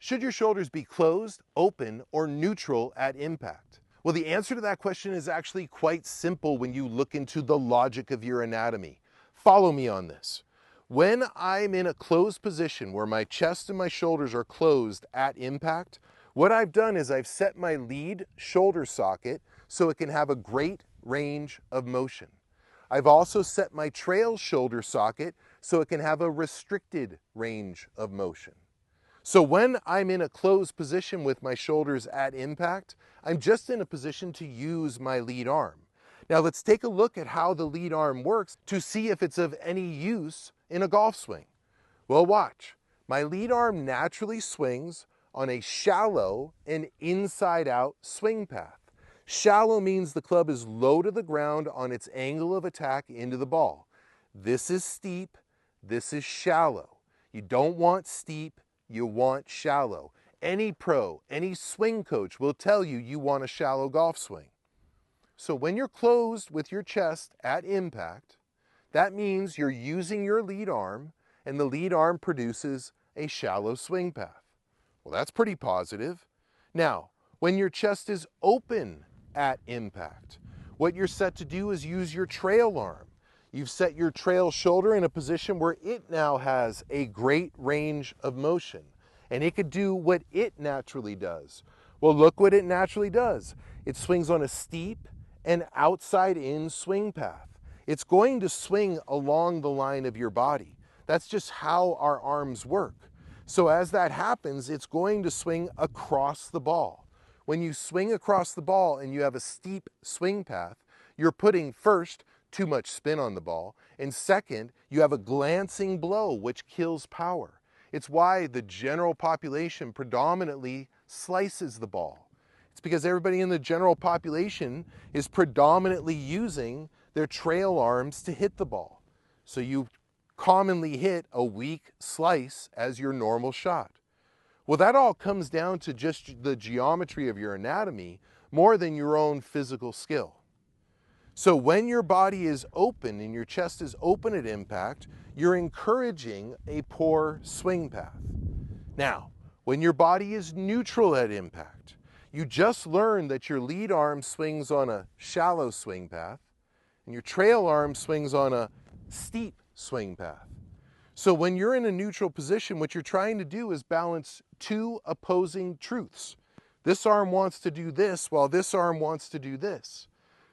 Should your shoulders be closed, open, or neutral at impact? Well, the answer to that question is actually quite simple when you look into the logic of your anatomy. Follow me on this. When I'm in a closed position where my chest and my shoulders are closed at impact, what I've done is I've set my lead shoulder socket so it can have a great range of motion. I've also set my trail shoulder socket so it can have a restricted range of motion. So when I'm in a closed position with my shoulders at impact, I'm just in a position to use my lead arm. Now let's take a look at how the lead arm works to see if it's of any use in a golf swing. Well, watch. My lead arm naturally swings on a shallow and inside-out swing path. Shallow means the club is low to the ground on its angle of attack into the ball. This is steep, this is shallow. You don't want steep, you want shallow. Any pro, any swing coach will tell you you want a shallow golf swing. So when you're closed with your chest at impact, that means you're using your lead arm and the lead arm produces a shallow swing path. Well, that's pretty positive. Now, when your chest is open at impact, what you're set to do is use your trail arm. You've set your trail shoulder in a position where it now has a great range of motion, and it could do what it naturally does. Well, look what it naturally does. It swings on a steep and outside-in swing path. It's going to swing along the line of your body. That's just how our arms work. So as that happens, it's going to swing across the ball. When you swing across the ball and you have a steep swing path, you're putting first, too much spin on the ball, and second, you have a glancing blow which kills power. It's why the general population predominantly slices the ball. It's because everybody in the general population is predominantly using their trail arms to hit the ball. So you commonly hit a weak slice as your normal shot. Well, that all comes down to just the geometry of your anatomy more than your own physical skill. So when your body is open and your chest is open at impact, you're encouraging a poor swing path. Now, when your body is neutral at impact, you just learned that your lead arm swings on a shallow swing path and your trail arm swings on a steep swing path. So when you're in a neutral position, what you're trying to do is balance two opposing truths. This arm wants to do this while this arm wants to do this.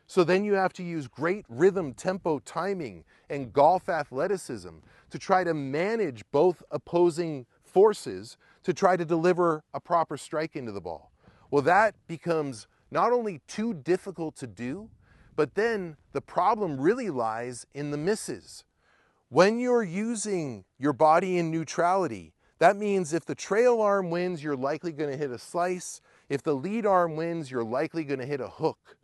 So then you have to use great rhythm, tempo, timing, and golf athleticism to try to manage both opposing forces to try to deliver a proper strike into the ball. Well, that becomes not only too difficult to do, but then the problem really lies in the misses. When you're using your body in neutrality, that means if the trail arm wins, you're likely going to hit a slice. If the lead arm wins, you're likely going to hit a hook.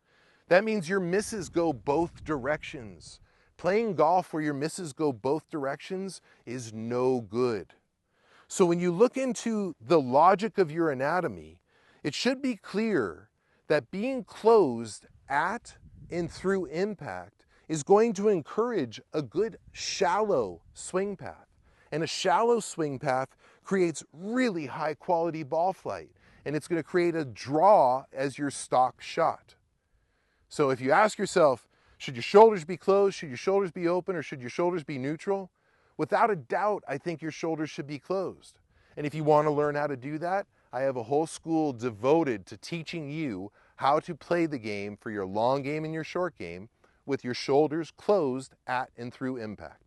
That means your misses go both directions. Playing golf where your misses go both directions is no good. So when you look into the logic of your anatomy, it should be clear that being closed at and through impact is going to encourage a good shallow swing path. And a shallow swing path creates really high quality ball flight, and it's going to create a draw as your stock shot. So if you ask yourself, should your shoulders be closed, should your shoulders be open, or should your shoulders be neutral? Without a doubt, I think your shoulders should be closed. And if you want to learn how to do that, I have a whole school devoted to teaching you how to play the game for your long game and your short game with your shoulders closed at and through impact.